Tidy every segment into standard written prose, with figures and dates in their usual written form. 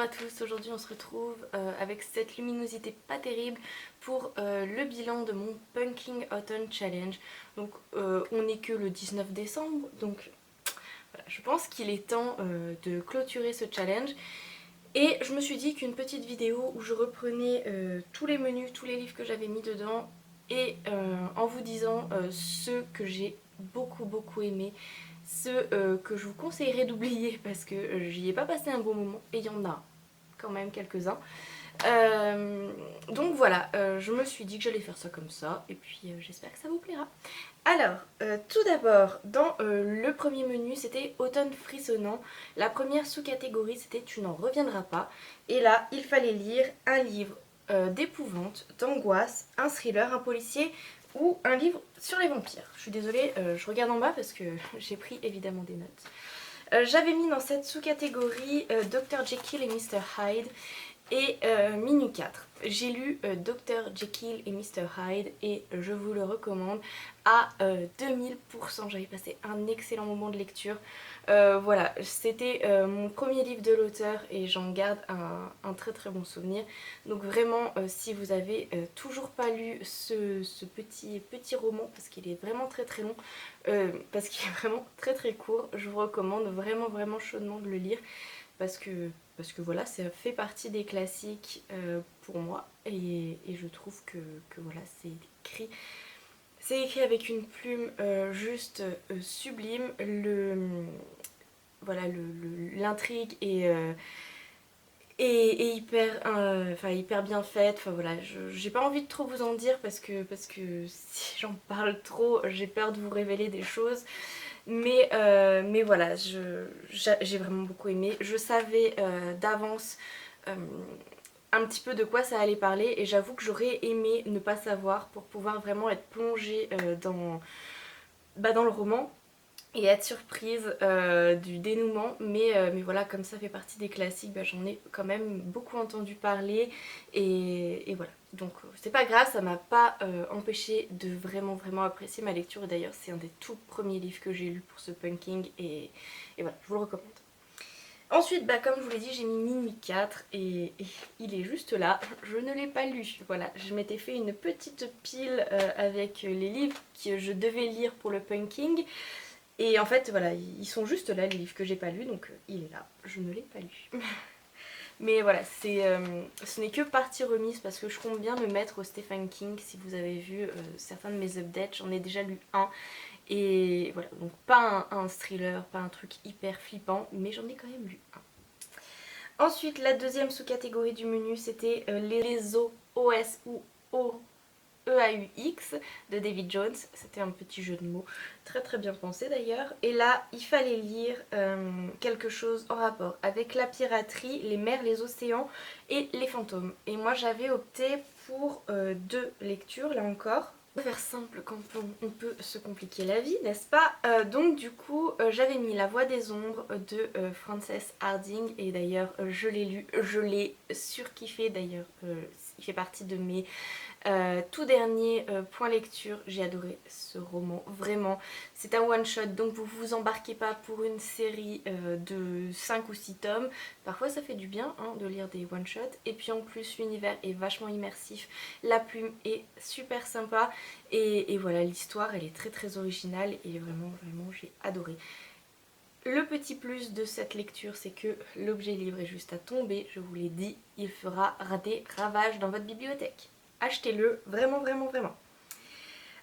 Bonjour à tous, aujourd'hui on se retrouve avec cette luminosité pas terrible pour le bilan de mon Punking Autumn Challenge. Donc on n'est que le 19 décembre, donc voilà, je pense qu'il est temps de clôturer ce challenge. Et je me suis dit qu'une petite vidéo où je reprenais tous les menus, tous les livres que j'avais mis dedans et en vous disant ceux que j'ai beaucoup aimés, ceux que je vous conseillerais d'oublier parce que j'y ai pas passé un bon moment et il y en a quand même quelques-uns. Donc voilà, je me suis dit que j'allais faire ça comme ça et puis j'espère que ça vous plaira. Alors, tout d'abord, dans le premier menu, c'était Automne frissonnant. La première sous-catégorie, c'était Tu n'en reviendras pas. Et là, il fallait lire un livre d'épouvante, d'angoisse, un thriller, un policier ou un livre sur les vampires. Je suis désolée, je regarde en bas parce que j'ai pris évidemment des notes. J'avais mis dans cette sous-catégorie Dr Jekyll et Mr Hyde et Minu 4. J'ai lu Dr Jekyll et Mr Hyde et je vous le recommande à 2000%. J'avais passé un excellent moment de lecture. Voilà, c'était mon premier livre de l'auteur et j'en garde un très bon souvenir. Donc vraiment, si vous avez toujours pas lu ce petit roman, parce qu'il est vraiment très long, parce qu'il est vraiment très court, je vous recommande vraiment chaudement de le lire parce que voilà, ça fait partie des classiques pour moi et je trouve que voilà, c'est écrit avec une plume juste sublime. Voilà, l'intrigue est hyper bien faite. Enfin voilà, j'ai pas envie de trop vous en dire parce que si j'en parle trop, j'ai peur de vous révéler des choses. Mais voilà, j'ai vraiment beaucoup aimé. Je savais d'avance euh, un petit peu de quoi ça allait parler et j'avoue que j'aurais aimé ne pas savoir pour pouvoir vraiment être plongée dans le roman et être surprise du dénouement. Mais voilà, comme ça fait partie des classiques, bah, j'en ai quand même beaucoup entendu parler et voilà. Donc c'est pas grave, ça m'a pas empêché de vraiment apprécier ma lecture. Et d'ailleurs c'est un des tout premiers livres que j'ai lu pour ce punking et voilà, je vous le recommande. Ensuite, bah, comme je vous l'ai dit, j'ai mis Minuit 4 et il est juste là. Je ne l'ai pas lu. Voilà, je m'étais fait une petite pile avec les livres que je devais lire pour le punking. Et en fait, voilà, ils sont juste là, les livres que j'ai pas lus, donc il est là. Je ne l'ai pas lu. Mais voilà, ce n'est que partie remise parce que je compte bien me mettre au Stephen King. Si vous avez vu certains de mes updates, j'en ai déjà lu un. Et voilà, donc pas un thriller, pas un truc hyper flippant, mais j'en ai quand même lu un. Ensuite, la deuxième sous-catégorie du menu, c'était les OS ou O EAUX de David Jones. C'était un petit jeu de mots très bien pensé d'ailleurs. Et là, il fallait lire quelque chose en rapport avec la piraterie, les mers, les océans et les fantômes. Et moi, j'avais opté pour deux lectures, là encore. On peut faire simple quand on peut se compliquer la vie, n'est-ce pas? Donc du coup, j'avais mis La Voix des Ombres de Frances Hardinge et d'ailleurs je l'ai lu, je l'ai surkiffé d'ailleurs, il fait partie de mes tout dernier point lecture, j'ai adoré ce roman, vraiment. C'est un one shot, donc vous vous embarquez pas pour une série de 5 ou 6 tomes. Parfois ça fait du bien hein, de lire des one shots. Et puis en plus l'univers est vachement immersif, la plume est super sympa. Et voilà, l'histoire elle est très originale et vraiment j'ai adoré. Le petit plus de cette lecture, c'est que l'objet livre est juste à tomber, je vous l'ai dit, il fera des ravages dans votre bibliothèque. Achetez-le, vraiment.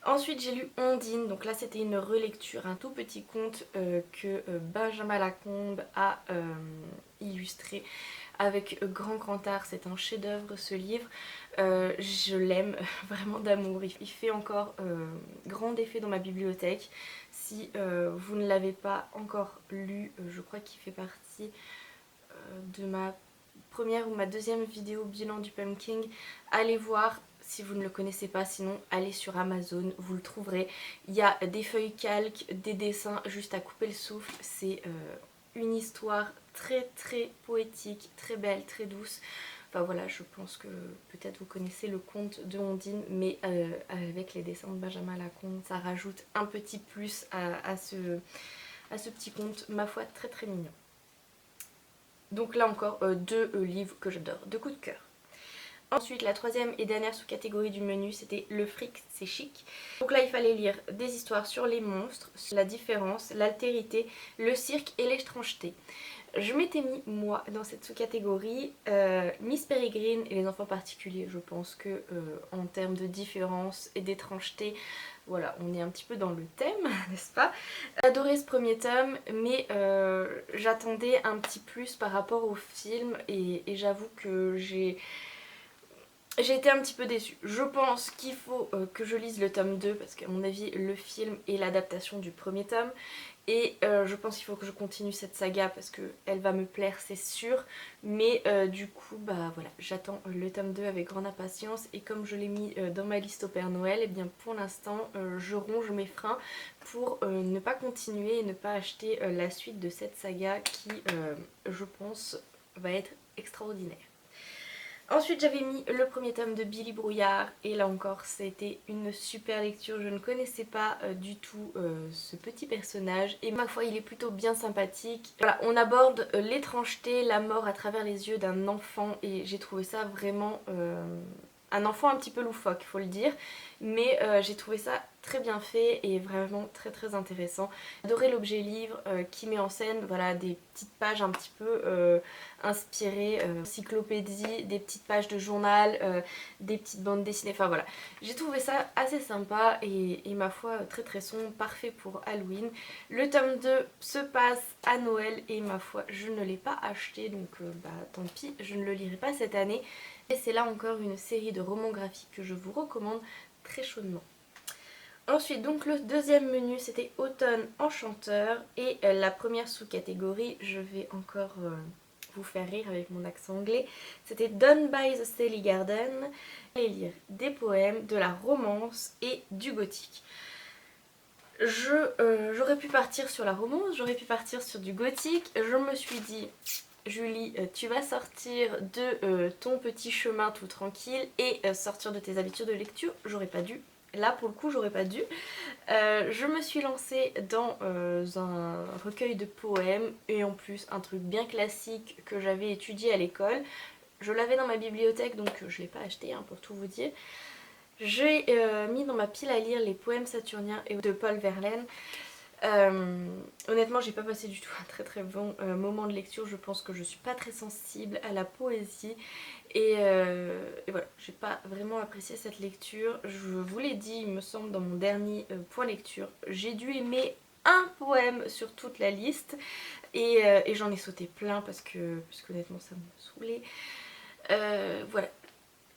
Ensuite j'ai lu Ondine, donc là c'était une relecture, un tout petit conte que Benjamin Lacombe a illustré avec grand art. C'est un chef d'œuvre ce livre, je l'aime vraiment d'amour, il fait encore grand effet dans ma bibliothèque. Si vous ne l'avez pas encore lu, je crois qu'il fait partie de ma première ou ma deuxième vidéo bilan du pumpkin. Allez voir si vous ne le connaissez pas, sinon allez sur Amazon, vous le trouverez. Il y a des feuilles calques, des dessins juste à couper le souffle. C'est une histoire très poétique, très belle, très douce. Enfin voilà, je pense que peut-être vous connaissez le conte de Ondine, mais avec les dessins de Benjamin Lacombe, ça rajoute un petit plus à ce petit conte, ma foi, très mignon. Donc là encore, deux livres que j'adore, de coup de cœur. Ensuite, la troisième et dernière sous-catégorie du menu, c'était le fric, c'est chic. Donc là, il fallait lire des histoires sur les monstres, sur la différence, l'altérité, le cirque et l'étrangeté. Je m'étais mis, moi, dans cette sous-catégorie, Miss Peregrine et les enfants particuliers. Je pense que en termes de différence et d'étrangeté, voilà, on est un petit peu dans le thème, n'est-ce pas? J'ai adoré ce premier tome, mais j'attendais un petit plus par rapport au film et j'avoue que j'ai été un petit peu déçue. Je pense qu'il faut que je lise le tome 2 parce qu'à mon avis le film est l'adaptation du premier tome. Et je pense qu'il faut que je continue cette saga parce qu'elle va me plaire, c'est sûr. Mais du coup, bah voilà, j'attends le tome 2 avec grande impatience. Et comme je l'ai mis dans ma liste au Père Noël, et bien pour l'instant, je ronge mes freins pour ne pas continuer et ne pas acheter la suite de cette saga qui, je pense, va être extraordinaire. Ensuite j'avais mis le premier tome de Billy Brouillard et là encore c'était une super lecture, je ne connaissais pas du tout ce petit personnage et ma foi il est plutôt bien sympathique. Voilà, on aborde l'étrangeté, la mort à travers les yeux d'un enfant et j'ai trouvé ça vraiment un enfant un petit peu loufoque, faut le dire, mais j'ai trouvé ça très bien fait et vraiment très très intéressant. J'ai adoré l'objet livre qui met en scène voilà, des petites pages un petit peu inspirées, encyclopédie, des petites pages de journal, des petites bandes dessinées, enfin voilà. J'ai trouvé ça assez sympa et ma foi très très sombre, parfait pour Halloween. Le tome 2 se passe à Noël et ma foi je ne l'ai pas acheté donc bah tant pis, je ne le lirai pas cette année. Et c'est là encore une série de romans graphiques que je vous recommande très chaudement. Ensuite donc le deuxième menu c'était Automne enchanteur et la première sous-catégorie, je vais encore vous faire rire avec mon accent anglais, c'était Done by the Sally Garden. Et lire des poèmes, de la romance et du gothique. J'aurais pu partir sur la romance, j'aurais pu partir sur du gothique, je me suis dit Julie, tu vas sortir de ton petit chemin tout tranquille et sortir de tes habitudes de lecture. J'aurais pas dû. Là pour le coup j'aurais pas dû. Je me suis lancée dans un recueil de poèmes et en plus un truc bien classique que j'avais étudié à l'école. Je l'avais dans ma bibliothèque donc je l'ai pas acheté hein, pour tout vous dire. J'ai mis dans ma pile à lire les poèmes saturniens de Paul Verlaine. Honnêtement j'ai pas passé du tout un très très bon moment de lecture, je pense que je suis pas très sensible à la poésie et voilà, j'ai pas vraiment apprécié cette lecture. Je vous l'ai dit il me semble dans mon dernier point lecture, j'ai dû aimer un poème sur toute la liste et j'en ai sauté plein parce que honnêtement ça me saoulait. Voilà,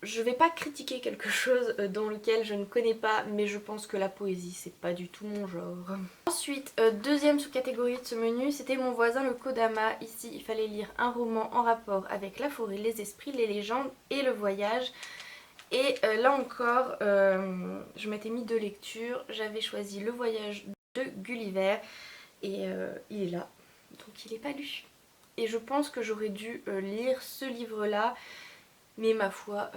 je vais pas critiquer quelque chose dans lequel je ne connais pas, mais je pense que la poésie c'est pas du tout mon genre. Ensuite, deuxième sous-catégorie de ce menu, c'était Mon voisin le Kodama. Ici, il fallait lire un roman en rapport avec la forêt, les esprits, les légendes et le voyage. Et là encore, je m'étais mis deux lectures. J'avais choisi Le voyage de Gulliver et il est là, donc il n'est pas lu. Et je pense que j'aurais dû lire ce livre-là, mais ma foi,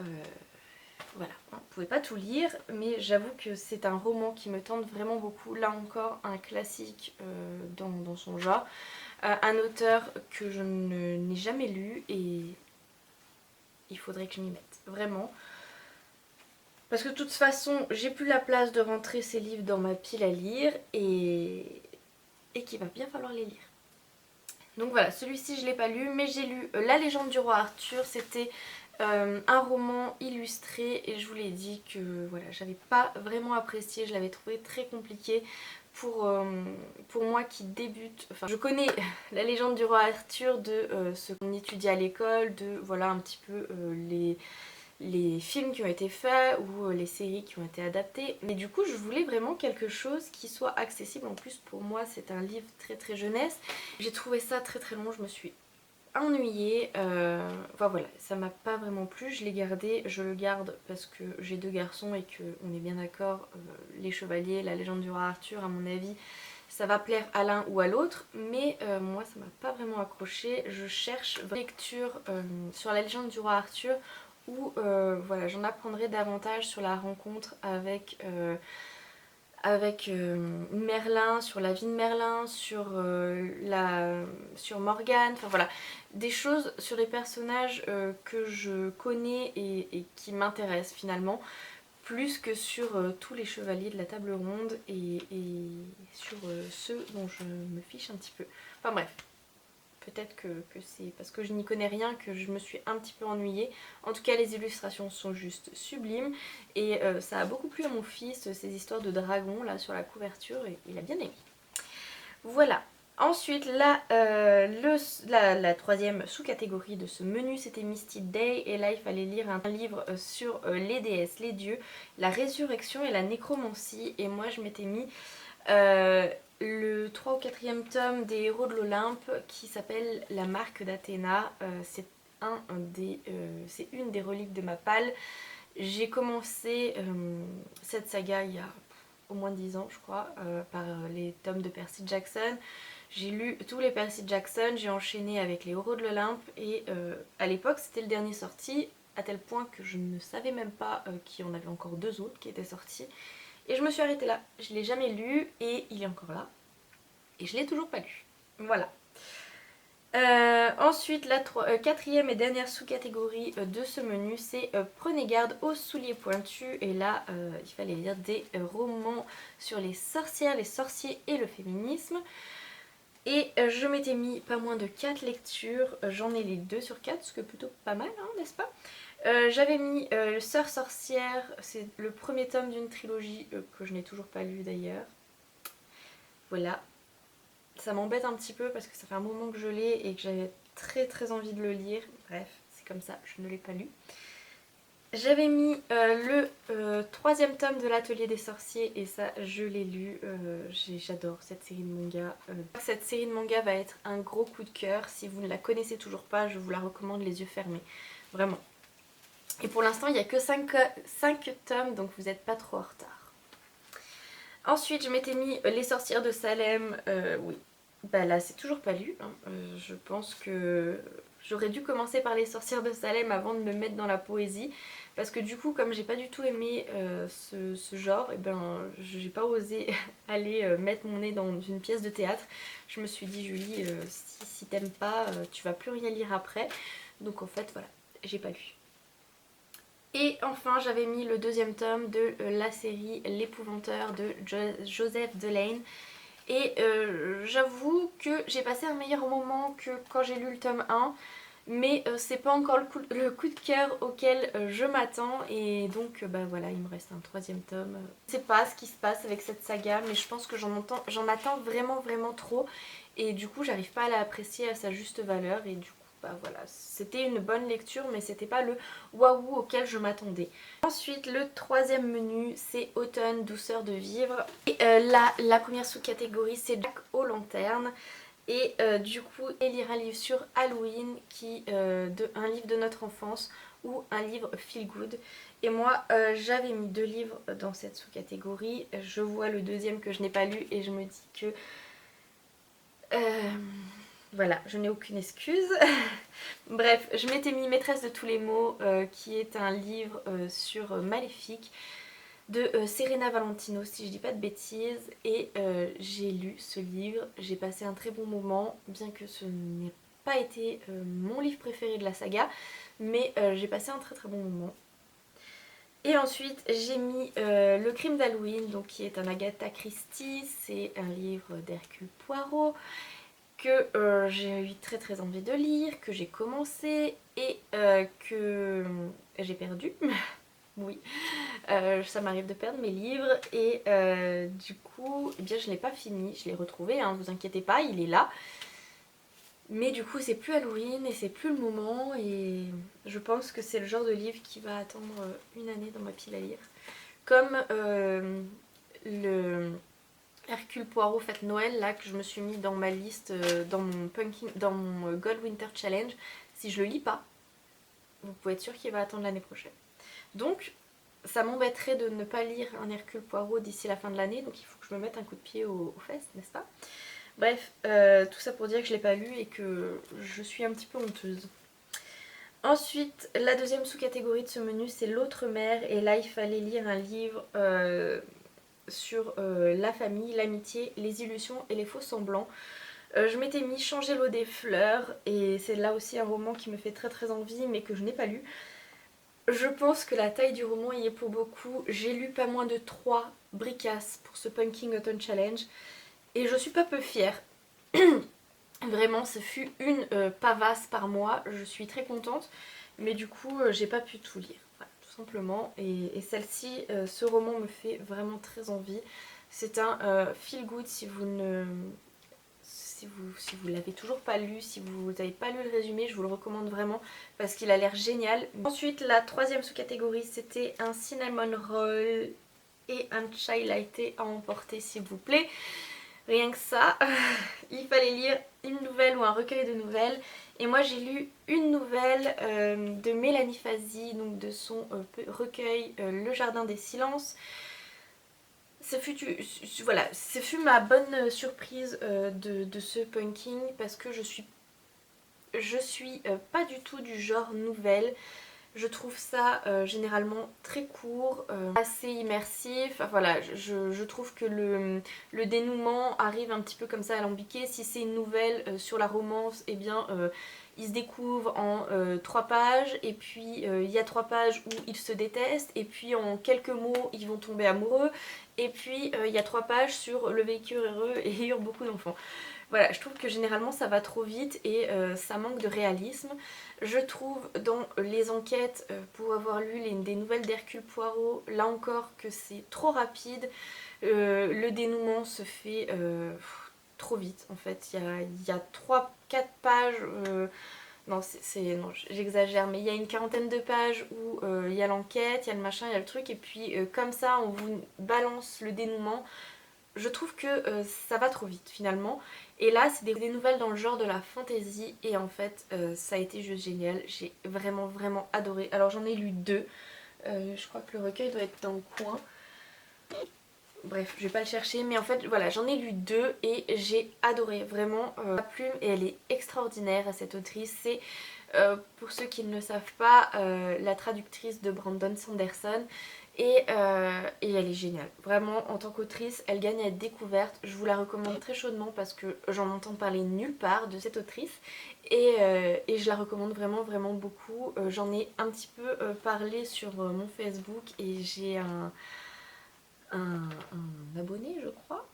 voilà, on ne pouvait pas tout lire, mais j'avoue que c'est un roman qui me tente vraiment beaucoup. Là encore, un classique dans son genre. Un auteur que je n'ai jamais lu et il faudrait que je m'y mette, vraiment. Parce que de toute façon, j'ai plus la place de rentrer ces livres dans ma pile à lire et qu'il va bien falloir les lire. Donc voilà, celui-ci je ne l'ai pas lu, mais j'ai lu La légende du roi Arthur. C'était un roman illustré et je vous l'ai dit que voilà, j'avais pas vraiment apprécié, je l'avais trouvé très compliqué pour moi qui débute. Enfin, je connais la légende du roi Arthur de ce qu'on étudie à l'école, de voilà un petit peu les films qui ont été faits ou les séries qui ont été adaptées. Mais du coup je voulais vraiment quelque chose qui soit accessible. En plus pour moi c'est un livre très très jeunesse. J'ai trouvé ça très très long, je me suis ennuyée. Enfin voilà, ça m'a pas vraiment plu. Je l'ai gardé, je le garde parce que j'ai deux garçons et qu'on est bien d'accord. Les Chevaliers, la légende du roi Arthur à mon avis ça va plaire à l'un ou à l'autre, mais moi ça m'a pas vraiment accroché. Je cherche une lecture sur la légende du roi Arthur où voilà, j'en apprendrai davantage sur la rencontre avec avec Merlin, sur la vie de Merlin, sur Morgane, enfin voilà, des choses sur les personnages que je connais et qui m'intéressent finalement, plus que sur tous les chevaliers de la table ronde et sur ceux dont je me fiche un petit peu. Enfin bref, peut-être que c'est parce que je n'y connais rien que je me suis un petit peu ennuyée. En tout cas, les illustrations sont juste sublimes et ça a beaucoup plu à mon fils, ces histoires de dragons là sur la couverture, et il a bien aimé. Voilà. Ensuite, la troisième sous-catégorie de ce menu, c'était Misty Day. Et là, il fallait lire un livre sur les déesses, les dieux, la résurrection et la nécromancie. Et moi, je m'étais mis le 3 ou 4e tome des Héros de l'Olympe qui s'appelle La marque d'Athéna. C'est une des reliques de ma palle. J'ai commencé cette saga il y a au moins 10 ans je crois, par les tomes de Percy Jackson. J'ai lu tous les Percy Jackson, j'ai enchaîné avec les Héros de l'Olympe et à l'époque c'était le dernier sorti, à tel point que je ne savais même pas qu'il y en avait encore 2 autres qui étaient sortis. Et je me suis arrêtée là, je ne l'ai jamais lu et il est encore là. Et je ne l'ai toujours pas lu. Voilà. Ensuite, la quatrième et dernière sous-catégorie de ce menu, c'est Prenez garde aux souliers pointus. Et là, il fallait lire des romans sur les sorcières, les sorciers et le féminisme. Et je m'étais mis pas moins de 4 lectures. J'en ai les 2 sur 4, ce que plutôt pas mal, hein, n'est-ce pas? J'avais mis Sœur sorcière, c'est le premier tome d'une trilogie que je n'ai toujours pas lu d'ailleurs. Voilà. Ça m'embête un petit peu parce que ça fait un moment que je l'ai et que j'avais très très envie de le lire. Bref, c'est comme ça, je ne l'ai pas lu. J'avais mis le 3e tome de l'Atelier des sorciers et ça je l'ai lu. J'adore cette série de manga. Cette série de manga va être un gros coup de cœur. Si vous ne la connaissez toujours pas, je vous la recommande les yeux fermés. Vraiment. Et pour l'instant il n'y a que 5 tomes, donc vous n'êtes pas trop en retard. Ensuite je m'étais mis Les sorcières de Salem. Oui, bah là c'est toujours pas lu, hein. Je pense que j'aurais dû commencer par Les sorcières de Salem avant de me mettre dans la poésie, parce que du coup comme j'ai pas du tout aimé ce genre, et ben j'ai pas osé aller mettre mon nez dans une pièce de théâtre. Je me suis dit Julie, si t'aimes pas, tu vas plus rien lire après. Donc en fait voilà, j'ai pas lu. Et enfin j'avais mis le 2e tome de la série L'Épouvanteur de Joseph Delane. Et j'avoue que j'ai passé un meilleur moment que quand j'ai lu le tome 1. Mais c'est pas encore le coup de cœur auquel je m'attends. Et donc bah voilà, il me reste un 3e tome. Je sais pas ce qui se passe avec cette saga, mais je pense que j'en attends vraiment vraiment trop. Et du coup j'arrive pas à l'apprécier à sa juste valeur. Et du coup bah voilà, c'était une bonne lecture, mais c'était pas le waouh auquel je m'attendais. Ensuite, le 3e menu, c'est Automne, douceur de vivre. Et la première sous-catégorie, c'est Jack aux lanternes. Et du coup, elle lire un livre sur Halloween, un livre de notre enfance ou un livre feel good. Et moi, j'avais mis 2 livres dans cette sous-catégorie. Je vois le 2e que je n'ai pas lu et je me dis que voilà, je n'ai aucune excuse. Bref, je m'étais mis Maîtresse de tous les maux, qui est un livre sur Maléfique de Serena Valentino, si je dis pas de bêtises. Et j'ai lu ce livre, j'ai passé un très bon moment, bien que ce n'ait pas été mon livre préféré de la saga, mais j'ai passé un très très bon moment. Et ensuite j'ai mis Le crime d'Halloween, donc qui est un Agatha Christie, c'est un livre d'Hercule Poirot que j'ai eu très très envie de lire, que j'ai commencé et que j'ai perdu. Oui, ça m'arrive de perdre mes livres et du coup, eh bien, je ne l'ai pas fini, je l'ai retrouvé, hein, vous inquiétez pas, il est là. Mais du coup, c'est plus Halloween et c'est plus le moment et je pense que c'est le genre de livre qui va attendre une année dans ma pile à lire. Comme le Hercule Poirot Fête Noël là que je me suis mis dans ma liste, dans mon Gold Winter Challenge. Si je le lis pas, vous pouvez être sûr qu'il va attendre l'année prochaine. Donc ça m'embêterait de ne pas lire un Hercule Poirot d'ici la fin de l'année, donc il faut que je me mette un coup de pied aux fesses, n'est-ce pas? Bref, tout ça pour dire que je l'ai pas lu et que je suis un petit peu honteuse. Ensuite, la 2e sous-catégorie de ce menu, c'est L'autre mère, et là il fallait lire un livre sur la famille, l'amitié, les illusions et les faux semblants. Je m'étais mis Changer l'eau des fleurs et c'est là aussi un roman qui me fait très très envie mais que je n'ai pas lu. Je pense que la taille du roman y est pour beaucoup. J'ai lu pas moins de 3 bricasses pour ce Pumpkin Autumn Challenge et je suis pas peu fière. Vraiment, ce fut une pavasse par mois, je suis très contente, mais du coup, j'ai pas pu tout lire, voilà, tout simplement. Et celle-ci, ce roman me fait vraiment très envie. C'est un feel good si vous ne. Si vous l'avez toujours pas lu, si vous n'avez pas lu le résumé, je vous le recommande vraiment parce qu'il a l'air génial. Ensuite, la troisième sous-catégorie, c'était un cinnamon roll et un chai latte à emporter s'il vous plaît. Rien que ça, il fallait lire une nouvelle ou un recueil de nouvelles. Et moi j'ai lu une nouvelle de Mélanie Fazi, donc de son recueil Le Jardin des Silences. Voilà, ce fut ma bonne surprise de ce punking parce que je suis pas du tout du genre nouvelle. Je trouve ça généralement très court, assez immersif. Enfin, voilà, je trouve que le dénouement arrive un petit peu comme ça alambiqué. Si c'est une nouvelle sur la romance, eh bien ils se découvrent en 3 pages et puis il y a 3 pages où ils se détestent et puis en quelques mots ils vont tomber amoureux et puis il y a 3 pages sur le vécu heureux et ayant beaucoup d'enfants. Voilà, je trouve que généralement ça va trop vite et ça manque de réalisme. Je trouve dans les enquêtes, pour avoir lu des nouvelles d'Hercule Poirot, là encore que c'est trop rapide. Le dénouement se fait trop vite en fait. Il y a 3-4 pages. Non, non, j'exagère, mais il y a une quarantaine de pages où il y a l'enquête, il y a le machin, il y a le truc, et puis comme ça on vous balance le dénouement. Je trouve que ça va trop vite finalement. Et là, c'est des nouvelles dans le genre de la fantasy. Et en fait, ça a été juste génial. J'ai vraiment, vraiment adoré. Alors, j'en ai lu 2. Je crois que le recueil doit être dans le coin. Bref, je vais pas le chercher. Mais en fait, voilà, j'en ai lu 2 et j'ai adoré. Vraiment, la plume, et elle est extraordinaire à cette autrice. C'est, pour ceux qui ne le savent pas, la traductrice de Brandon Sanderson. Et elle est géniale. Vraiment, en tant qu'autrice, elle gagne à être découverte. Je vous la recommande très chaudement parce que j'en entends parler nulle part de cette autrice. Et je la recommande vraiment, vraiment beaucoup. J'en ai un petit peu parlé sur mon Facebook et j'ai un abonné, je crois.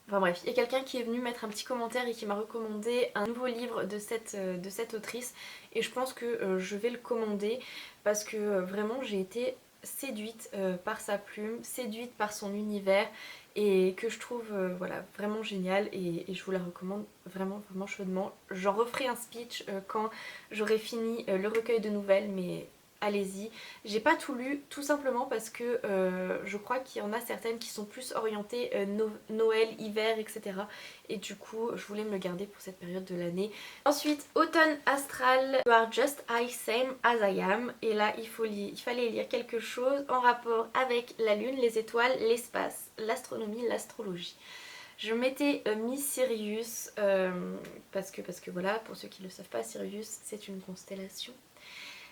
Enfin bref, il y a quelqu'un qui est venu mettre un petit commentaire et qui m'a recommandé un nouveau livre de cette autrice. Et je pense que je vais le commander parce que vraiment j'ai été séduite par sa plume, séduite par son univers et que je trouve voilà, vraiment génial et je vous la recommande vraiment, vraiment chaudement. J'en referai un speech quand j'aurai fini le recueil de nouvelles, mais allez-y. J'ai pas tout lu tout simplement parce que je crois qu'il y en a certaines qui sont plus orientées Noël, hiver, etc. Et du coup je voulais me le garder pour cette période de l'année. Ensuite, Automne Astral, You Are Just I Same As I Am. Et là il fallait lire quelque chose en rapport avec la lune, les étoiles, l'espace, l'astronomie, l'astrologie. Je m'étais mis Sirius parce que voilà, pour ceux qui ne le savent pas, Sirius c'est une constellation,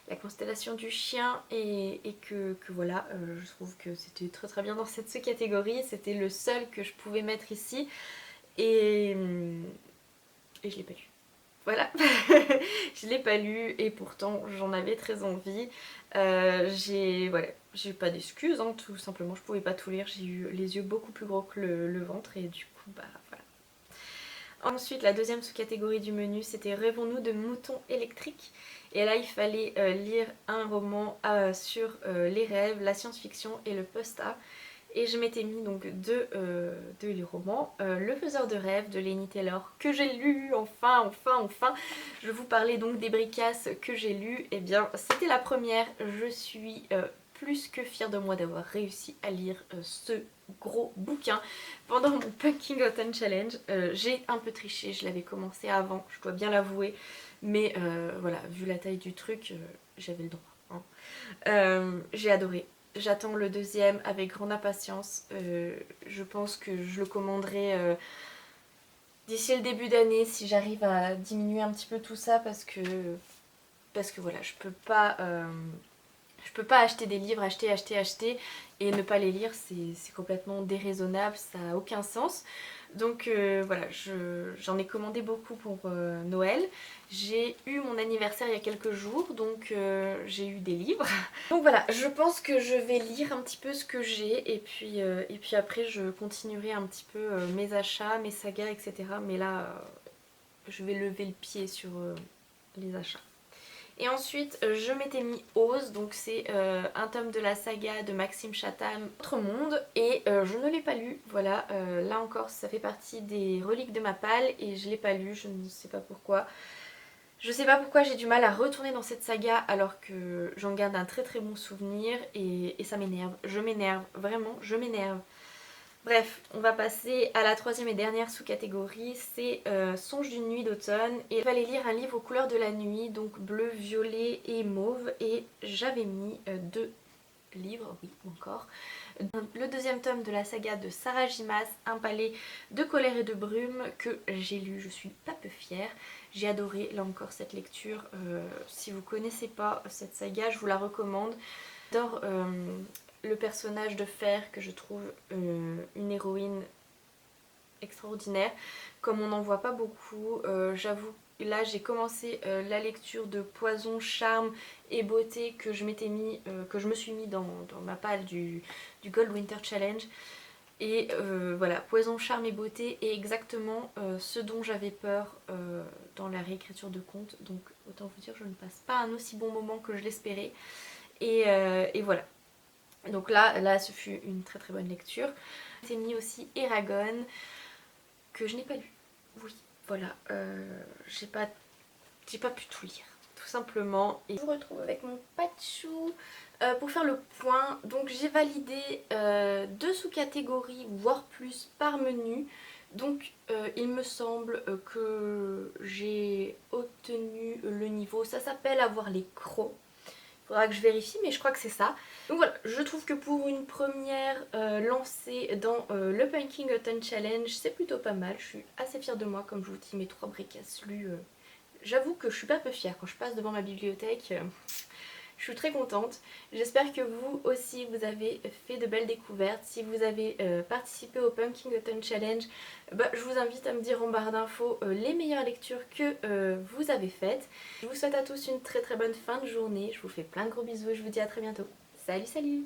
la constellation du chien, et que voilà, je trouve que c'était très très bien dans cette sous-catégorie. C'était le seul que je pouvais mettre ici et je l'ai pas lu. Voilà, je l'ai pas lu et pourtant j'en avais très envie. Voilà, j'ai pas d'excuses, hein, tout simplement je pouvais pas tout lire. J'ai eu les yeux beaucoup plus gros que le ventre et du coup bah voilà. Ensuite, la deuxième sous-catégorie du menu, c'était Rêvons-nous de moutons électriques. Et là, il fallait lire un roman sur les rêves, la science-fiction et le post-art. Et je m'étais mis donc deux romans. Le Faiseur de rêves de Laini Taylor, que j'ai lu, enfin. Je vous parlais donc des bricasses que j'ai lues. Et bien, c'était la première. Je suis plus que fière de moi d'avoir réussi à lire ce gros bouquin pendant mon Pumpkin Autumn Challenge. J'ai un peu triché, je l'avais commencé avant, je dois bien l'avouer. Mais voilà, vu la taille du truc, j'avais le droit. Hein. J'ai adoré. J'attends le deuxième avec grande impatience. Je pense que je le commanderai d'ici le début d'année si j'arrive à diminuer un petit peu tout ça parce que voilà, je peux pas Je peux pas acheter des livres, acheter et ne pas les lire, c'est complètement déraisonnable, ça n'a aucun sens. Donc voilà, j'en ai commandé beaucoup pour Noël. J'ai eu mon anniversaire il y a quelques jours, donc j'ai eu des livres. Donc voilà, je pense que je vais lire un petit peu ce que j'ai et puis après je continuerai un petit peu mes achats, mes sagas, etc. Mais là, je vais lever le pied sur les achats. Et ensuite, je m'étais mis Oz, donc c'est un tome de la saga de Maxime Chatham, Autre Monde, et je ne l'ai pas lu, voilà, là encore ça fait partie des reliques de ma palle et je l'ai pas lu, je ne sais pas pourquoi. Je sais pas pourquoi j'ai du mal à retourner dans cette saga alors que j'en garde un très très bon souvenir et ça m'énerve, je m'énerve, vraiment je m'énerve. Bref, on va passer à la troisième et dernière sous-catégorie, c'est Songes d'une nuit d'automne. Et je vais aller lire un livre aux couleurs de la nuit, donc bleu, violet et mauve. Et j'avais mis deux livres, oui encore. Le deuxième tome de la saga de Sarah Gimas, Un palais de colère et de brume, que j'ai lu, je suis pas peu fière. J'ai adoré là encore cette lecture. Si vous connaissez pas cette saga, je vous la recommande. J'adore le personnage de Fer que je trouve une héroïne extraordinaire, comme on n'en voit pas beaucoup. J'avoue, là j'ai commencé la lecture de Poison, Charme et Beauté que je m'étais mis, que je me suis mis dans ma palle du Gold Winter Challenge. Et voilà, Poison, Charme et Beauté est exactement ce dont j'avais peur dans la réécriture de contes. Donc autant vous dire, je ne passe pas un aussi bon moment que je l'espérais. Et voilà. Donc là, ce fut une très très bonne lecture. J'ai mis aussi Eragon, que je n'ai pas lu. Oui, voilà. J'ai pas pu tout lire, tout simplement. Et je vous retrouve avec mon patchou pour faire le point. Donc j'ai validé deux sous-catégories, voire plus, par menu. Donc il me semble que j'ai obtenu le niveau. Ça s'appelle avoir les crocs. Faudra que je vérifie, mais je crois que c'est ça. Donc voilà, je trouve que pour une première lancée dans le Punking Autumn Challenge, c'est plutôt pas mal. Je suis assez fière de moi, comme je vous dis, mes 3 briquasses lues. J'avoue que je suis pas peu fière quand je passe devant ma bibliothèque. Je suis très contente. J'espère que vous aussi vous avez fait de belles découvertes. Si vous avez participé au Pumpkin Autumn Challenge, je vous invite à me dire en barre d'infos les meilleures lectures que vous avez faites. Je vous souhaite à tous une très très bonne fin de journée. Je vous fais plein de gros bisous et je vous dis à très bientôt. Salut salut!